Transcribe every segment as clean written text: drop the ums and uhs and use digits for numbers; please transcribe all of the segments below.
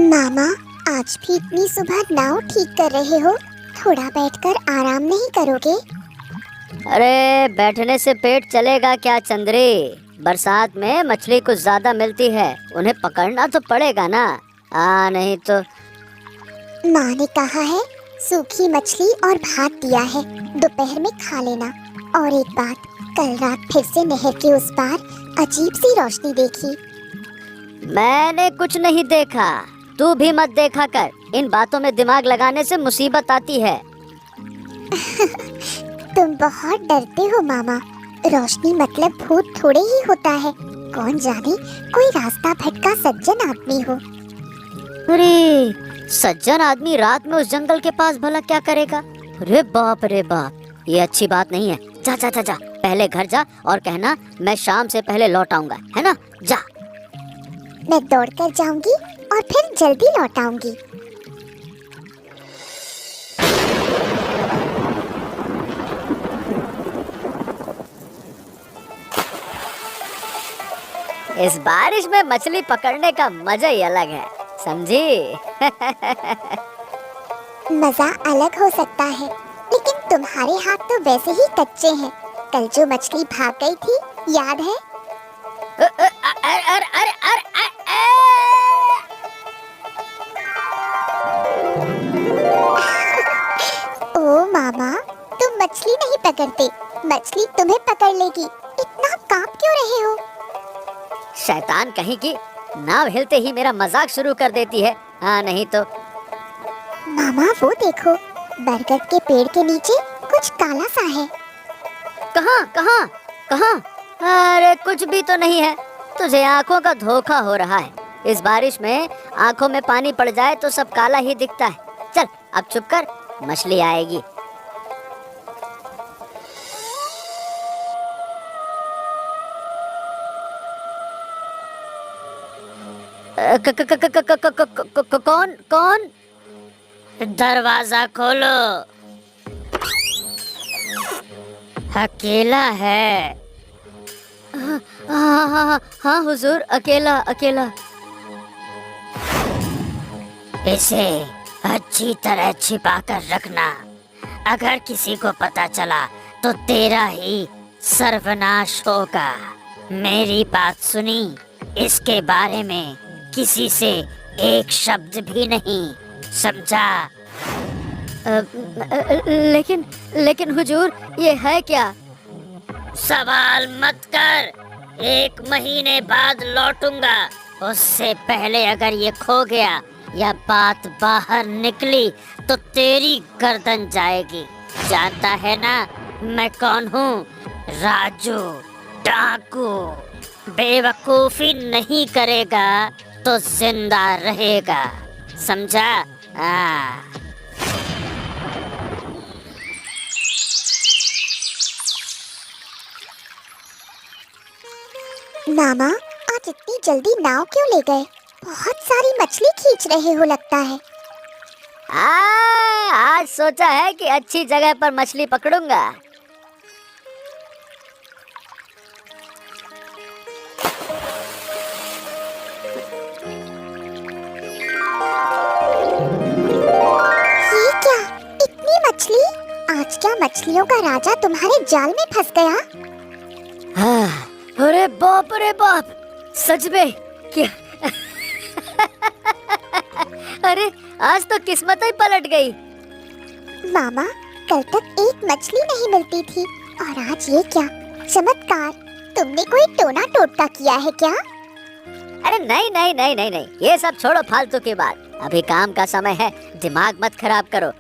मामा, आज भी इतनी सुबह नाव ठीक कर रहे हो? थोड़ा बैठकर आराम नहीं करोगे? अरे बैठने से पेट चलेगा क्या चंद्री। बरसात में मछली कुछ ज्यादा मिलती है, उन्हें पकड़ना तो पड़ेगा ना। नहीं तो। माँ ने कहा है सूखी मछली और भात दिया है, दोपहर में खा लेना। और एक बात, कल रात फिर से नहर के उस पार अजीब सी रोशनी देखी। मैंने कुछ नहीं देखा, तू भी मत देखा कर। इन बातों में दिमाग लगाने से मुसीबत आती है। तुम बहुत डरते हो मामा। रोशनी मतलब भूत थोड़े ही होता है। कौन जाने कोई रास्ता भटका सज्जन आदमी हो। अरे सज्जन आदमी रात में उस जंगल के पास भला क्या करेगा? अरे बाप, ये अच्छी बात नहीं है। जा जा जा जा, पहले घर जा और कहना मैं शाम से पहले लौट आऊंगा, है ना? जा। मैं दौड़कर जाऊंगी और फिर जल्दी लौट आऊंगी। इस बारिश में मछली पकड़ने का मजा ही अलग है, समझी? मजा अलग हो सकता है, लेकिन तुम्हारे हाथ तो वैसे ही कच्चे हैं। कल जो मछली भाग गई थी, याद है? ओ मामा, तुम मछली नहीं पकड़ते, मछली तुम्हें पकड़ लेगी। इतना कांप क्यों रहे हो? शैतान कहीं की, नाव हिलते ही मेरा मजाक शुरू कर देती है। नहीं तो। मामा वो देखो, बरगद के पेड़ के नीचे कुछ काला सा है। कहाँ कहाँ कहाँ? अरे कुछ भी तो नहीं है। तुझे आंखों का धोखा हो रहा है। इस बारिश में आंखों में पानी पड़ जाए तो सब काला ही दिखता है। चल अब चुप कर, मछली आएगी। कौन कौन? दरवाजा खोलो, अकेला है। हाँ हुजूर, अकेला अकेला। इसे अच्छी तरह छिपा कर रखना, अगर किसी को पता चला तो तेरा ही सर्वनाश होगा। मेरी बात सुनी? इसके बारे में किसी से एक शब्द भी नहीं, समझा? लेकिन हुजूर, ये है क्या? सवाल मत कर। 1 महीने बाद लौटूंगा, उससे पहले अगर ये खो गया या बात बाहर निकली तो तेरी गर्दन जाएगी। जानता है ना मैं कौन हूँ? राजू डाकू। बेवकूफी नहीं करेगा तो जिंदा रहेगा, समझा? मामा, आज इतनी जल्दी नाव क्यों ले गए? बहुत सारी मछली खींच रहे हो लगता है। आज सोचा है कि अच्छी जगह पर मछली पकड़ूंगा। ये क्या, इतनी मछली? आज क्या मछलियों का राजा तुम्हारे जाल में फंस गया? अरे बाप, सच में क्या? अरे आज तो किस्मत ही पलट गई। मामा, कल तक एक मछली नहीं मिलती थी और आज ये क्या चमत्कार! तुमने कोई टोना टोटका किया है क्या? अरे नहीं, ये सब छोड़ो फालतू की बात। अभी काम का समय है, दिमाग मत खराब करो।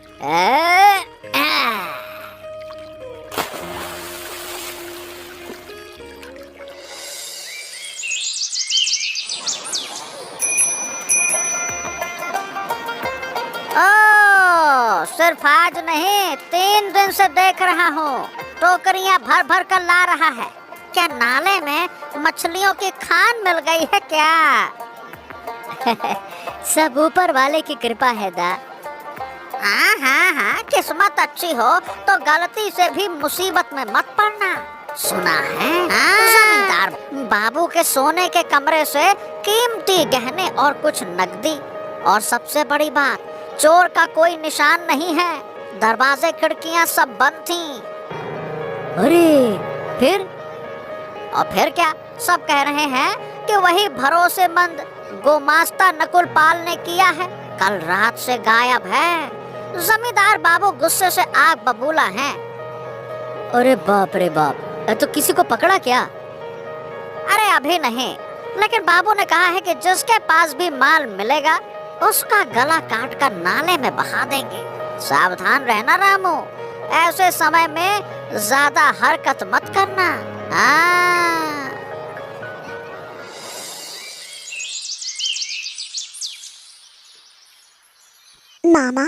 सिर्फ आज नहीं, 3 दिन से देख रहा हूँ, टोकरियाँ भर भर कर ला रहा है। क्या नाले में मछलियों की खान मिल गई है क्या? सब ऊपर वाले की कृपा है दा। हाँ, किस्मत अच्छी हो तो गलती से भी मुसीबत में मत पड़ना। सुना है जमींदार बाबू के सोने के कमरे से कीमती गहने और कुछ नकदी और सबसे बड़ी बात, चोर का कोई निशान नहीं है। दरवाजे खिड़कियां सब बंद थीं। अरे फिर? और फिर क्या, सब कह रहे हैं कि वही भरोसेमंद गोमास्ता नकुल पाल ने किया है। कल रात से गायब है। जमींदार बाबू गुस्से से आग बबूला हैं। अरे बाप रे बाप, तो किसी को पकड़ा क्या? अरे अभी नहीं, लेकिन बाबू ने कहा है कि जिसके पास भी माल मिलेगा उसका गला काट कर नाले में बहा देंगे। सावधान रहना रामू, ऐसे समय में ज्यादा हरकत मत करना। हाँ। मामा,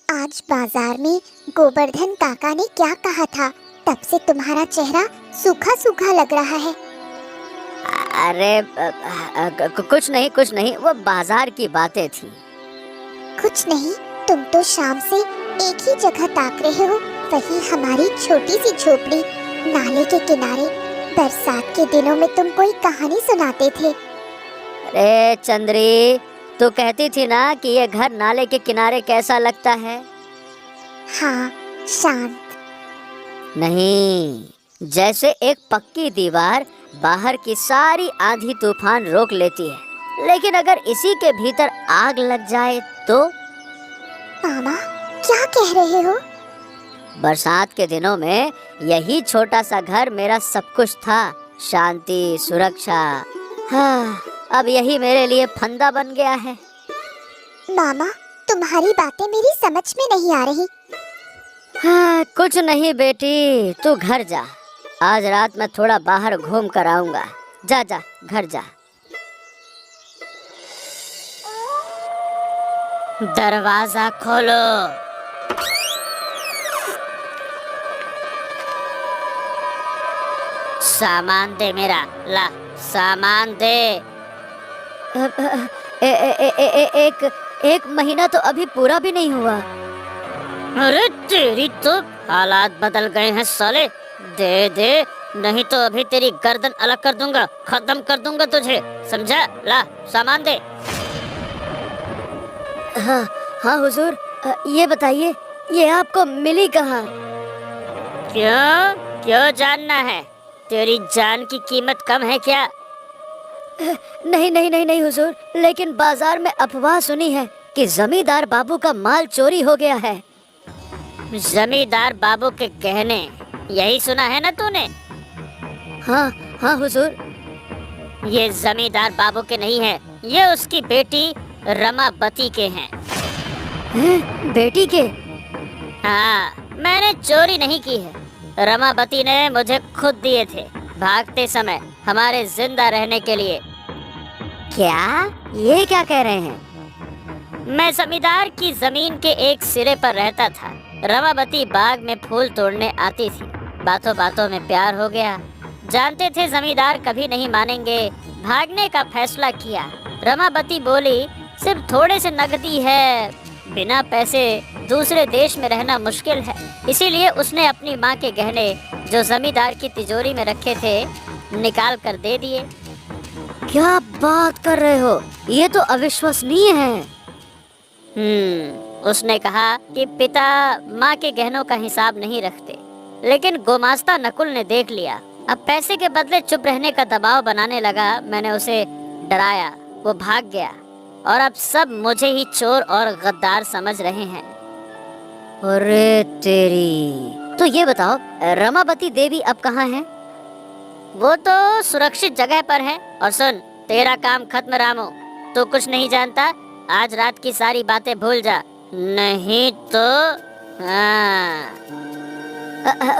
आज बाजार में गोवर्धन काका ने क्या कहा था? तब से तुम्हारा चेहरा सूखा सूखा लग रहा है। अरे कुछ नहीं, वो बाजार की बातें थी। कुछ नहीं, तुम तो शाम से एक ही जगह ताक रहे हो, वही हमारी छोटी सी झोपड़ी नाले के किनारे। बरसात के दिनों में तुम कोई कहानी सुनाते थे। अरे चंद्री, तू कहती थी ना कि ये घर नाले के किनारे कैसा लगता है। हाँ, शांत। नहीं, जैसे एक पक्की दीवार बाहर की सारी आंधी तूफान रोक लेती है, लेकिन अगर इसी के भीतर आग लग जाए तो? मामा, क्या कह रहे हो? बरसात के दिनों में यही छोटा सा घर मेरा सब कुछ था, शांति, सुरक्षा। हाँ, अब यही मेरे लिए फंदा बन गया है। मामा, तुम्हारी बातें मेरी समझ में नहीं आ रही। हाँ, कुछ नहीं बेटी, तू घर जा। आज रात मैं थोड़ा बाहर घूम कर आऊंगा। जा जा, घर जा। दरवाजा खोलो। सामान दे मेरा, ला सामान दे। एक महीना तो अभी पूरा भी नहीं हुआ। अरे तेरी तो हालात बदल गए हैं साले। दे दे, नहीं तो अभी तेरी गर्दन अलग कर दूंगा, खत्म कर दूंगा तुझे, समझा? ला सामान दे। हाँ हाँ हुजूर, ये बताइए, ये आपको मिली कहाँ? क्यों क्यों जानना है? तेरी जान की कीमत कम है क्या? नहीं हुजूर, लेकिन बाजार में अफवाह सुनी है कि जमींदार बाबू का माल चोरी हो गया है। जमींदार बाबू के गहने, यही सुना है ना तूने? हाँ हाँ हुजूर। ये जमींदार बाबू के नहीं है, ये उसकी बेटी रमाबती के हैं। बेटी के? हाँ, मैंने चोरी नहीं की है, रमाबती ने मुझे खुद दिए थे भागते समय हमारे जिंदा रहने के लिए। क्या? ये क्या कह रहे हैं? मैं जमींदार की जमीन के एक सिरे पर रहता था। रमाबती बाग में फूल तोड़ने आती थी। बातों बातों में प्यार हो गया। जानते थे जमींदार कभी नहीं मानेंगे, भागने का फैसला किया। रमाबती बोली, सिर्फ थोड़े से नकदी है, बिना पैसे दूसरे देश में रहना मुश्किल है। इसीलिए उसने अपनी माँ के गहने जो जमींदार की तिजोरी में रखे थे निकाल कर दे दिए। क्या बात कर रहे हो? ये तो अविश्वसनीय है। उसने कहा कि पिता माँ के गहनों का हिसाब नहीं रखते, लेकिन गोमास्ता नकुल ने देख लिया। अब पैसे के बदले चुप रहने का दबाव बनाने लगा। मैंने उसे डराया, वो भाग गया और अब सब मुझे ही चोर और गद्दार समझ रहे हैं। अरे तेरी, तो ये बताओ, रमाबती देवी अब कहाँ है? वो तो सुरक्षित जगह पर है। और सुन, तेरा काम खत्म रामू, तो कुछ नहीं जानता। आज रात की सारी बातें भूल जा, नहीं तो। हाँ।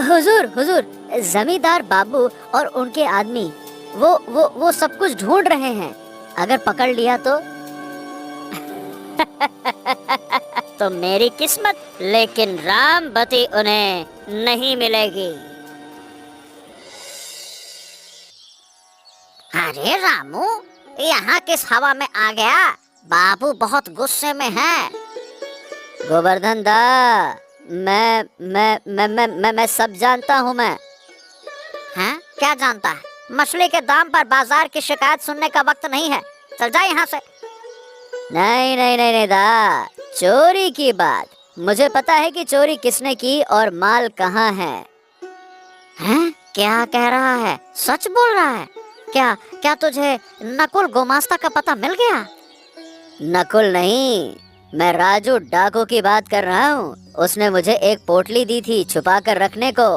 हुजूर, जमींदार बाबू और उनके आदमी वो सब कुछ ढूंढ रहे हैं। अगर पकड़ लिया तो तो मेरी किस्मत, लेकिन रामबती उन्हें नहीं मिलेगी। अरे रामू, यहाँ किस हवा में आ गया? बाबू बहुत गुस्से में है। गोवर्धन दा, मैं सब जानता हूँ। मैं हैं? क्या जानता है? मछली के दाम पर बाजार की शिकायत सुनने का वक्त नहीं है, चल जा यहाँ से। नहीं नहीं नहीं नहीं दा, चोरी की बात। मुझे पता है कि चोरी किसने की और माल कहाँ है। हैं? क्या कह रहा है? सच बोल रहा है? क्या क्या तुझे नकुल गुमास्ता का पता मिल गया? नकुल नहीं, मैं राजू डाकू की बात कर रहा हूँ। उसने मुझे एक पोटली दी थी छुपा कर रखने को,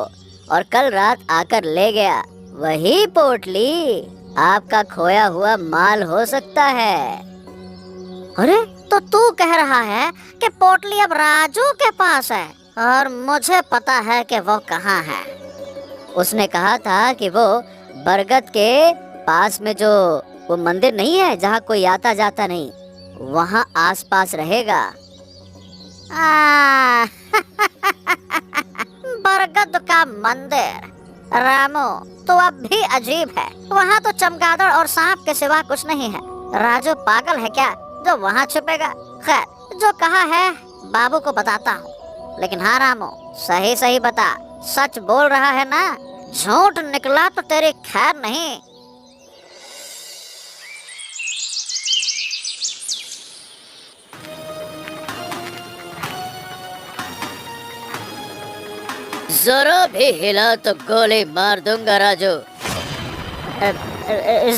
और कल रात आकर ले गया। वही पोटली आपका खोया हुआ माल हो सकता है। अरे तो तू कह रहा है कि पोटली अब राजू के पास है, और मुझे पता है कि वो कहाँ है। उसने कहा था कि वो बरगद के पास में जो वो मंदिर नहीं है जहाँ कोई आता जाता नहीं, वहाँ आसपास रहेगा। आ, बरगद का मंदिर? रामू, तो अब भी अजीब है। वहाँ तो चमगादड़ और सांप के सिवा कुछ नहीं है। राजू पागल है क्या जो वहाँ छुपेगा? खैर, जो कहा है बाबू को बताता हूँ। लेकिन हाँ रामू, सही सही बता, सच बोल रहा है ना? झूठ निकला तो तेरी खैर नहीं। जरा भी हिला तो गोली मार दूंगा राजू।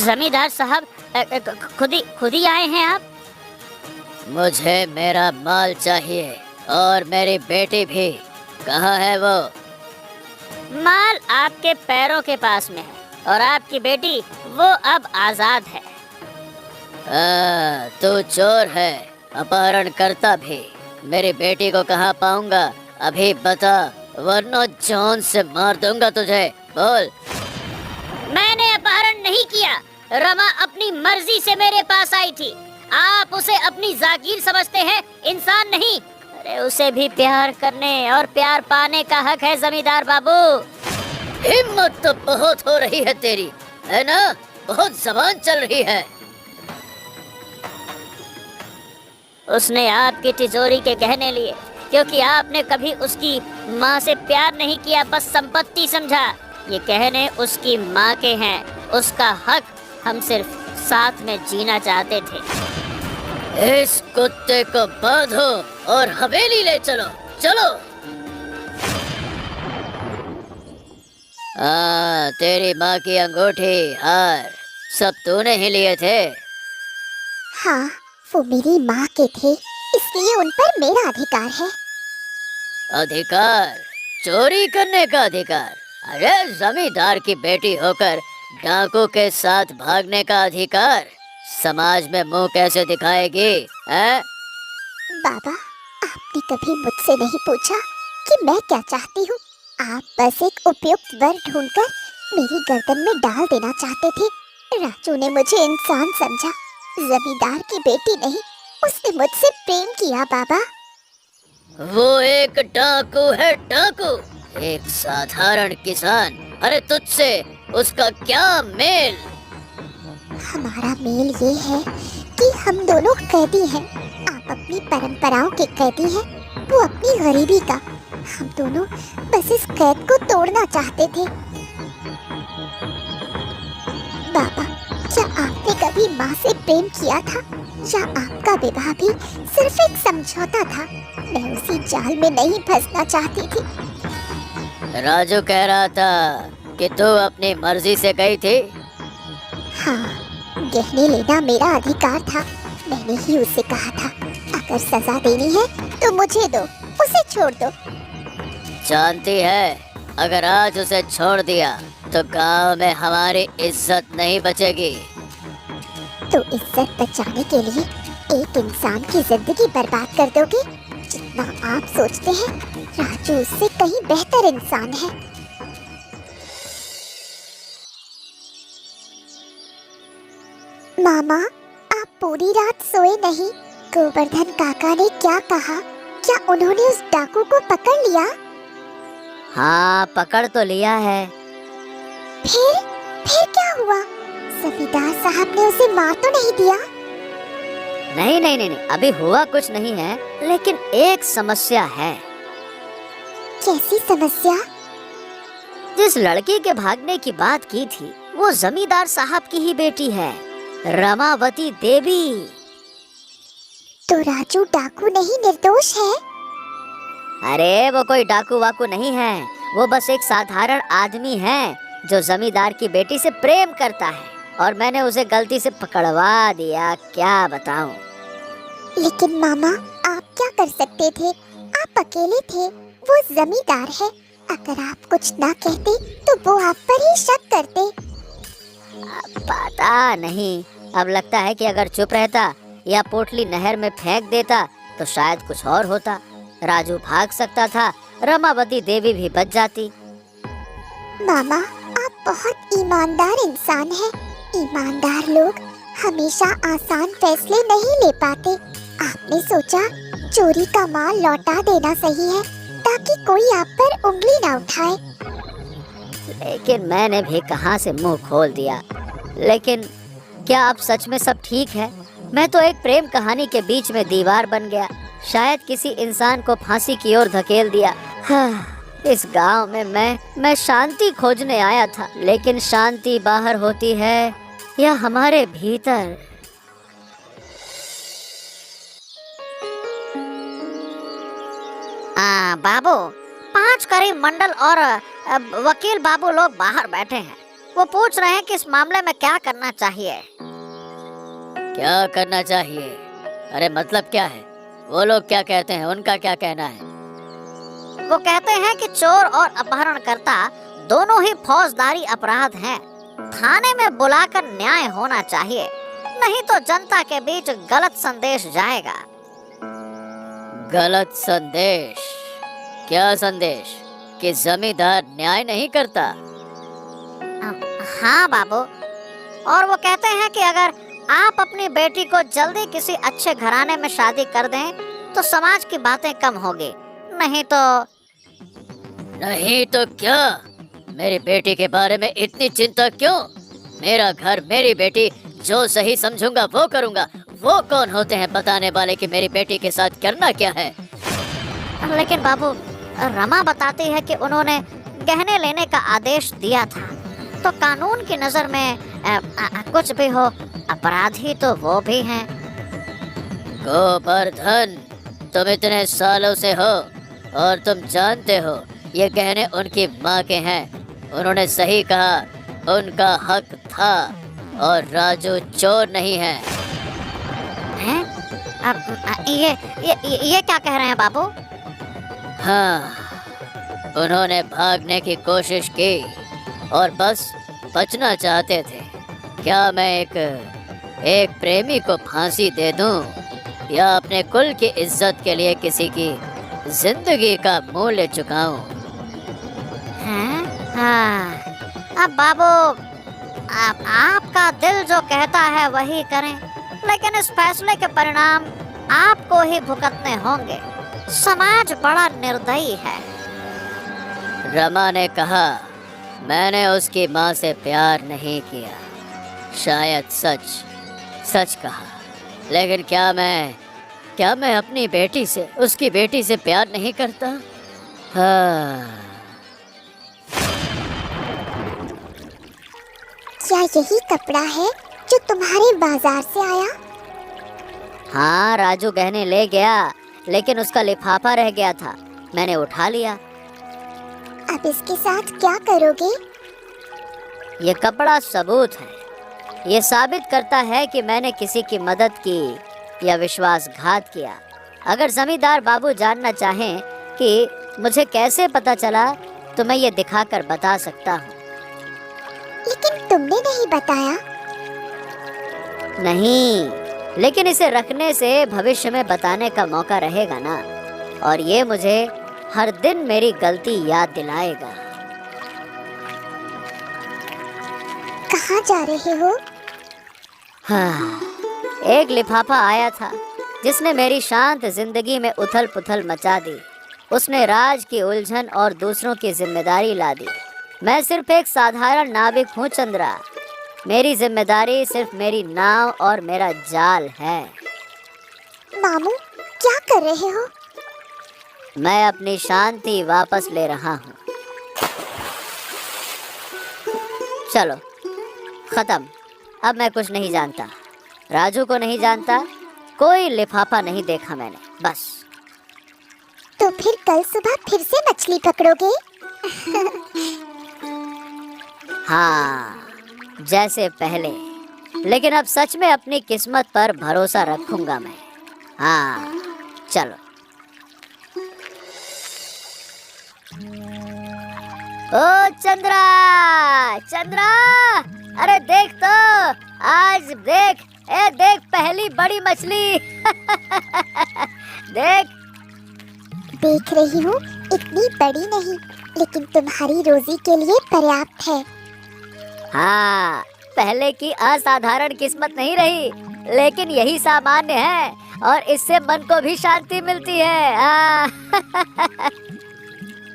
जमींदार साहब, खुद ही आए हैं आप? मुझे मेरा माल चाहिए, और मेरी बेटी भी। कहाँ है वो? माल आपके पैरों के पास में है, और आपकी बेटी वो अब आजाद है। तू चोर है, अपहरण करता भी। मेरी बेटी को कहाँ पाऊंगा? अभी बता, वरना जान से मार दूंगा तुझे। बोल। मैंने अपहरण नहीं किया। रमा अपनी मर्जी से मेरे पास आई थी। आप उसे अपनी जागीर समझते हैं, इंसान नहीं। अरे उसे भी प्यार करने और प्यार पाने का हक है जमींदार बाबू। हिम्मत तो बहुत हो रही है तेरी, है ना? बहुत जबान चल रही है। उसने आपकी तिजोरी के गहने लिए क्योंकि आपने कभी उसकी माँ से प्यार नहीं किया, बस संपत्ति समझा। ये गहने उसकी माँ के हैं, उसका हक। हम सिर्फ साथ में जीना चाहते थे। इस कुत्ते को बांधो और हवेली ले चलो। चलो। तेरी माँ की अंगूठी, हार सब तूने ही लिए थे। हाँ, वो मेरी माँ के थे, इसलिए उन पर मेरा अधिकार है। अधिकार? चोरी करने का अधिकार? अरे जमींदार की बेटी होकर डाकू के साथ भागने का अधिकार? समाज में मुंह कैसे दिखाएगी? है? बाबा, आपने कभी मुझसे नहीं पूछा कि मैं क्या चाहती हूँ। आप बस एक उपयुक्त वर ढूंढकर मेरी गर्दन में डाल देना चाहते थे। राजू ने मुझे इंसान समझा, जमींदार की बेटी नहीं। उसने मुझसे प्रेम किया बाबा। वो एक डाकू है, डाकू। एक साधारण किसान। अरे तुझसे उसका क्या मेल? हमारा मेल ये है कि हम दोनों कैदी हैं। आप अपनी परंपराओं के कैदी हैं, वो अपनी गरीबी का। हम दोनों बस इस कैद को तोड़ना चाहते थे। बाबा, क्या आपने कभी माँ से प्रेम किया था? या आपका विवाह भी सिर्फ एक समझौता था? मैं उसी जाल में नहीं फंसना चाहती थी। राजू कह रहा था कि तू अपनी मर्जी से गई थी। हाँ, गहने लेना मेरा अधिकार था। मैंने ही उसे कहा था, अगर सजा देनी है तो मुझे दो, उसे छोड़ दो। जानती है, अगर आज उसे छोड़ दिया तो गांव में हमारी इज्जत नहीं बचेगी। तो इज्जत बचाने के लिए एक इंसान की जिंदगी बर्बाद कर दोगे? जितना आप सोचते हैं, राजू उससे कहीं बेहतर इंसान है। मामा, आप पूरी रात सोए नहीं। गोवर्धन काका ने क्या कहा? क्या उन्होंने उस डाकू को पकड़ लिया? हाँ, पकड़ तो लिया है। फिर क्या हुआ? जमींदार साहब ने उसे मार तो नहीं दिया? नहीं नहीं नहीं, अभी हुआ कुछ नहीं है, लेकिन एक समस्या है। कैसी समस्या? जिस लड़की के भागने की बात की थी, वो जमींदार साहब की ही बेटी है, रमावती देवी। तो राजू डाकू नहीं निर्दोष है? अरे वो कोई डाकू वाकू नहीं है, वो बस एक साधारण आदमी है जो जमींदार की बेटी से प्रेम करता है, और मैंने उसे गलती से पकड़वा दिया, क्या बताऊं। लेकिन मामा, आप क्या कर सकते थे? आप अकेले थे, वो जमींदार है। अगर आप कुछ ना कहते तो वो आप पर ही शक करते। पता नहीं, अब लगता है कि अगर चुप रहता या पोटली नहर में फेंक देता तो शायद कुछ और होता। राजू भाग सकता था, रमावती देवी भी बच जाती। मामा, आप बहुत ईमानदार इंसान हैं। ईमानदार लोग हमेशा आसान फैसले नहीं ले पाते। आपने सोचा चोरी का माल लौटा देना सही है, ताकि कोई आप पर उंगली ना उठाए। लेकिन मैंने भी कहां से मुंह खोल दिया। लेकिन क्या अब सच में सब ठीक है? मैं तो एक प्रेम कहानी के बीच में दीवार बन गया, शायद किसी इंसान को फांसी की ओर धकेल दिया। इस गांव में मैं शांति खोजने आया था, लेकिन शांति बाहर होती है या हमारे भीतर? बाबू, 5 करीब मंडल और वकील बाबू लोग बाहर बैठे हैं। वो पूछ रहे हैं कि इस मामले में क्या करना चाहिए। क्या करना चाहिए? अरे मतलब क्या है? वो लोग क्या कहते हैं, उनका क्या कहना है? वो कहते हैं कि चोर और अपहरणकर्ता दोनों ही फौजदारी अपराध हैं। थाने में बुलाकर न्याय होना चाहिए, नहीं तो जनता के बीच गलत संदेश जाएगा। गलत संदेश? क्या संदेश? कि जमींदार न्याय नहीं करता? हाँ बाबू, और वो कहते हैं कि अगर आप अपनी बेटी को जल्दी किसी अच्छे घराने में शादी कर दें तो समाज की बातें कम होगी, नहीं तो क्या? मेरी बेटी के बारे में इतनी चिंता क्यों? मेरा घर, मेरी बेटी, जो सही समझूंगा वो करूंगा। वो कौन होते हैं बताने वाले कि मेरी बेटी के साथ करना क्या है? लेकिन बाबू, रमा बताती है कि उन्होंने गहने लेने का आदेश दिया था, तो कानून की नजर में कुछ भी हो, अपराधी तो वो भी हैं। गोवर्धन, तुम इतने सालों से हो और तुम जानते हो ये गहने उनकी माँ के हैं। उन्होंने सही कहा, उनका हक था, और राजू चोर नहीं है। हैं? अब ये क्या कह रहे हैं बाबू? हाँ, उन्होंने भागने की कोशिश की और बस बचना चाहते थे। क्या मैं एक प्रेमी को फांसी दे दूं, या अपने कुल की इज्जत के लिए किसी की जिंदगी का मूल्य चुकाऊं? हैं? हाँ, अब बाबू, आपका दिल जो कहता है वही करें, लेकिन इस फैसले के परिणाम आपको ही भुगतने होंगे। समाज बड़ा निर्दयी है। रमा ने कहा, मैंने उसकी माँ से प्यार नहीं किया। शायद सच कहा, लेकिन क्या मैं अपनी बेटी से, उसकी बेटी से प्यार नहीं करता? हाँ। क्या यही कपड़ा है जो तुम्हारे बाजार से आया? हाँ, राजू गहने ले गया, लेकिन उसका लिफाफा रह गया था, मैंने उठा लिया। अब इसके साथ क्या करोगे? ये कपड़ा सबूत है। ये साबित करता है कि मैंने किसी की मदद की या विश्वासघात किया। अगर जमींदार बाबू जानना चाहें कि मुझे कैसे पता चला, तो मैं ये दिखाकर बता सकता हूँ। लेकिन तुमने नहीं बताया। नहीं, लेकिन इसे रखने से भविष्य में बताने का मौका रहेगा ना, और ये मुझे हर दिन मेरी गलती याद दिलाएगा। कहाँ जा रहे हो? हाँ, एक लिफाफा आया था जिसने मेरी शांत जिंदगी में उथल पुथल मचा दी। उसने राज की उलझन और दूसरों की जिम्मेदारी ला दी। मैं सिर्फ एक साधारण नाविक हूँ चंद्रा। मेरी जिम्मेदारी सिर्फ मेरी नाव और मेरा जाल है। मामू, क्या कर रहे हो? मैं अपनी शांति वापस ले रहा हूँ। चलो, खत्म। अब मैं कुछ नहीं जानता, राजू को नहीं जानता, कोई लिफाफा नहीं देखा मैंने, बस। तो फिर कल सुबह फिर से मछली पकड़ोगे? हाँ, जैसे पहले, लेकिन अब सच में अपनी किस्मत पर भरोसा रखूंगा मैं। हाँ, चलो। ओ चंद्रा, चंद्रा, अरे देख तो, आज देख, देख पहली बड़ी मछली। देख। देख रही हूँ, इतनी बड़ी नहीं, लेकिन तुम्हारी रोजी के लिए पर्याप्त है। हाँ, पहले की असाधारण किस्मत नहीं रही, लेकिन यही सामान्य है और इससे मन को भी शांति मिलती है। हाँ।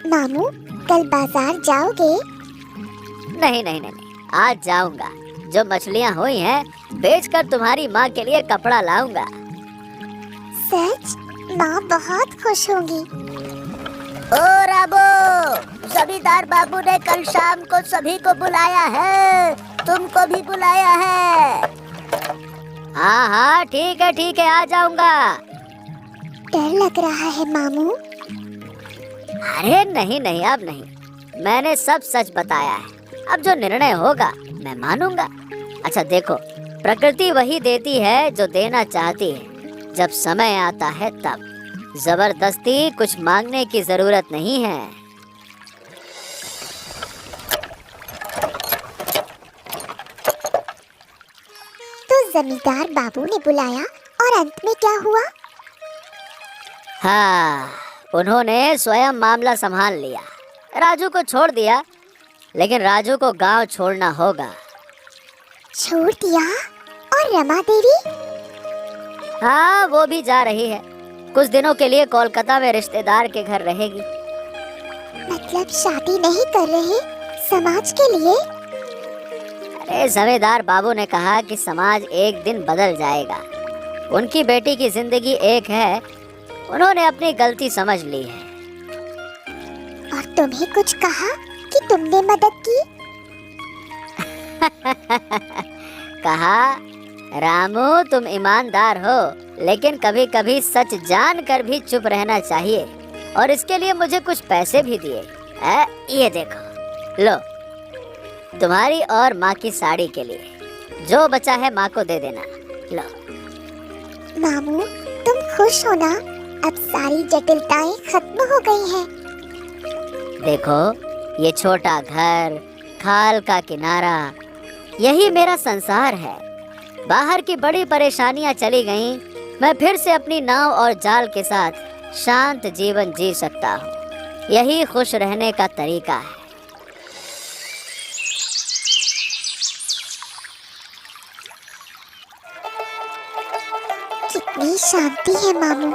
मामू, कल बाजार जाओगे? नहीं नहीं नहीं, आज जाऊंगा। जो मछलियाँ हुई हैं, बेचकर तुम्हारी माँ के लिए कपड़ा लाऊंगा। सच? माँ बहुत खुश होंगी। ओ रामू, जमींदार बाबू ने कल शाम को सभी को बुलाया है, तुमको भी बुलाया है। हाँ हाँ, ठीक है, आ जाऊंगा। डर लग रहा है मामू। अरे नहीं नहीं, अब नहीं, मैंने सब सच बताया है। अब जो निर्णय होगा मैं मानूंगा। अच्छा देखो, प्रकृति वही देती है जो देना चाहती है, जब समय आता है तब। जबरदस्ती कुछ मांगने की जरूरत नहीं है। तो जमींदार बाबू ने बुलाया और अंत में क्या हुआ? हाँ, उन्होंने स्वयं मामला संभाल लिया। राजू को छोड़ दिया, लेकिन राजू को गांव छोड़ना होगा। छोड़ दिया? और रमा देवी? हाँ, वो भी जा रही है। कुछ दिनों के लिए कोलकाता में रिश्तेदार के घर रहेगी। मतलब शादी नहीं कर रहे? समाज के लिए? अरे जमींदार बाबू ने कहा कि समाज एक दिन बदल जाएगा। उनकी बेटी की जिंदगी एक है, उन्होंने अपनी गलती समझ ली है। और तुम्हें कुछ कहा कि तुमने मदद की? कहा, रामू तुम ईमानदार हो, लेकिन कभी कभी सच जान कर भी चुप रहना चाहिए, और इसके लिए मुझे कुछ पैसे भी दिए। ये देखो, लो, तुम्हारी और माँ की साड़ी के लिए। जो बचा है माँ को दे देना। लो। मामू, तुम खुश हो ना? अब सारी जटिलताएं खत्म हो गई हैं। देखो, ये छोटा घर, खाल का किनारा, यही मेरा संसार है। बाहर की बड़ी परेशानियां चली गईं, मैं फिर से अपनी नाव और जाल के साथ शांत जीवन जी सकता हूँ। यही खुश रहने का तरीका है। कितनी शांति है मामू,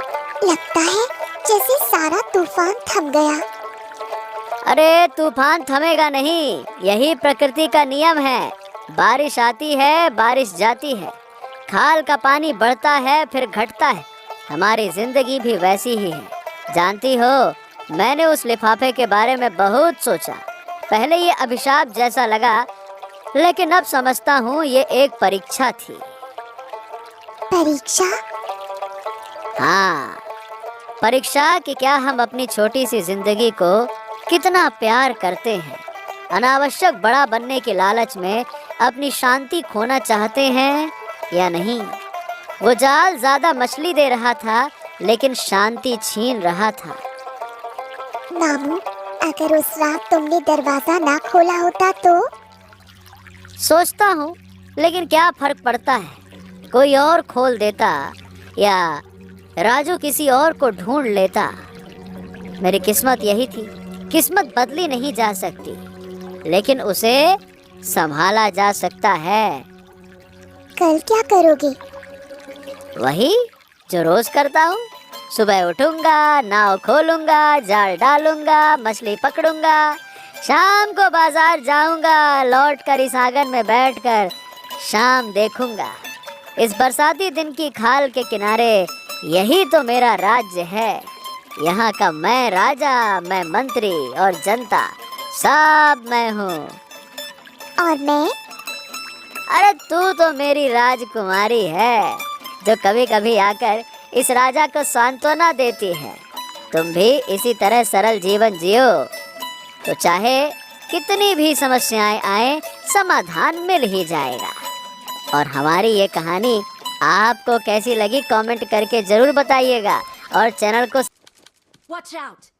लगता है जैसे सारा तूफान थम गया। अरे तूफान थमेगा नहीं, यही प्रकृति का नियम है। बारिश आती है, बारिश जाती है, खाल का पानी बढ़ता है फिर घटता है। हमारी जिंदगी भी वैसी ही है। जानती हो, मैंने उस लिफाफे के बारे में बहुत सोचा। पहले ये अभिशाप जैसा लगा, लेकिन अब समझता हूँ ये एक परीक्षा थी। परीक्षा? हाँ, परीक्षा कि क्या हम अपनी छोटी सी जिंदगी को कितना प्यार करते हैं। अनावश्यक बड़ा बनने के लालच में अपनी शांति खोना चाहते हैं या नहीं। वो जाल ज्यादा मछली दे रहा था, लेकिन शांति छीन रहा था। मामू, अगर उस रात तुमने दरवाजा ना खोला होता तो? सोचता हूँ, लेकिन क्या फर्क पड़ता है। कोई और खोल देता या राजू किसी और को ढूंढ लेता। मेरी किस्मत यही थी। किस्मत बदली नहीं जा सकती, लेकिन उसे संभाला जा सकता है। कल क्या करोगे? वही जो रोज करता हूँ। सुबह उठूंगा, नाव खोलूंगा, जाल डालूंगा, मछली पकड़ूंगा, शाम को बाजार जाऊंगा, लौट कर इस आंगन में बैठकर शाम देखूंगा। इस बरसाती दिन की खाल के किनारे यही तो मेरा राज्य है। यहाँ का मैं राजा, मैं मंत्री और जनता, सब मैं हूँ। और मैं? अरे तू तो मेरी राजकुमारी है, जो कभी कभी आकर इस राजा को सांत्वना देती है। तुम भी इसी तरह सरल जीवन जियो, तो चाहे कितनी भी समस्याएं आए, समाधान मिल ही जाएगा। और हमारी ये कहानी आपको कैसी लगी कमेंट करके जरूर बताइएगा, और चैनल को Watch out!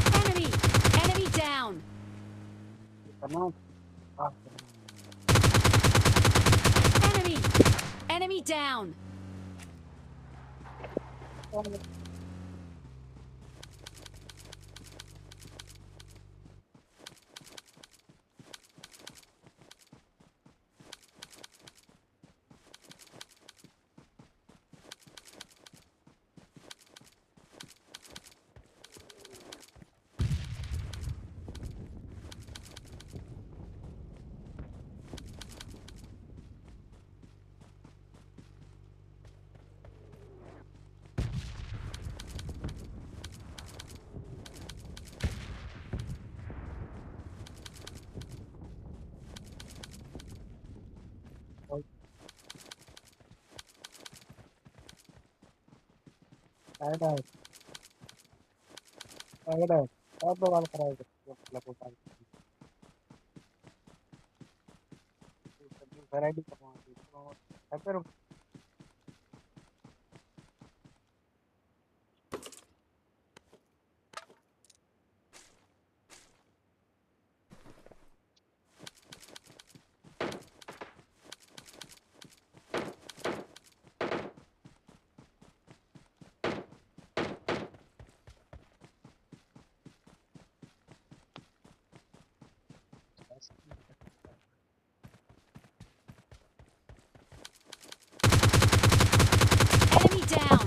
Enemy! Enemy down! Enemy! Enemy down! Enemy down!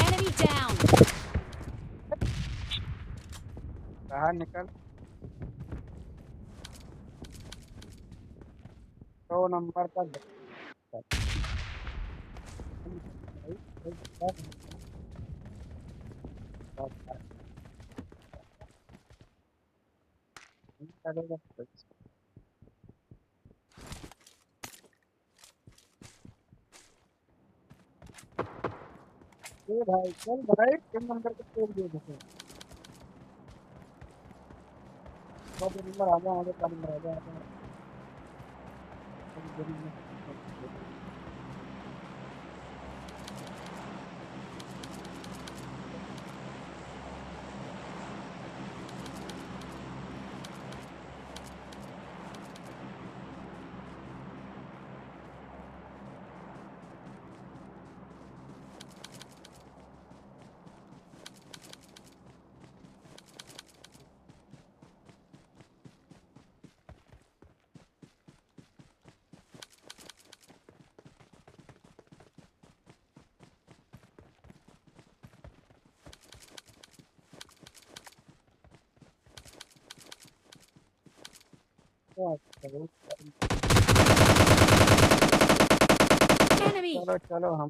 Enemy down! बाहर निकल। 2 नंबर का भाई चल भाई 3 नंबर का तेल दे दो। 2 नंबर आ जाओ, आगे 4 नंबर आ जाओ। Enemy! चलो चलो हम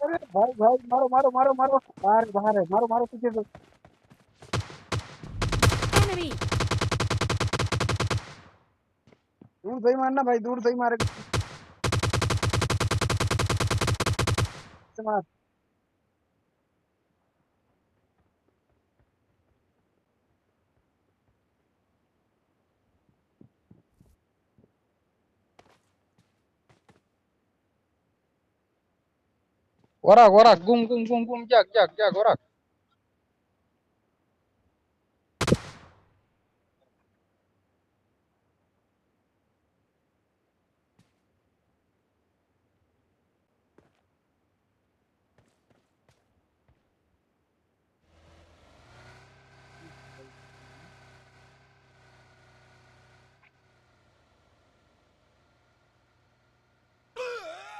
अरे भाई भाई मारो मारो मारो मारो, बाहर बाहर है, मारो मारो पीछे से। Enemy! से ही मारना भाई, दूर से ही मारे से मार। Gorak, gorak, gum, gum, gum, gum, jak, jak, jak, gorak.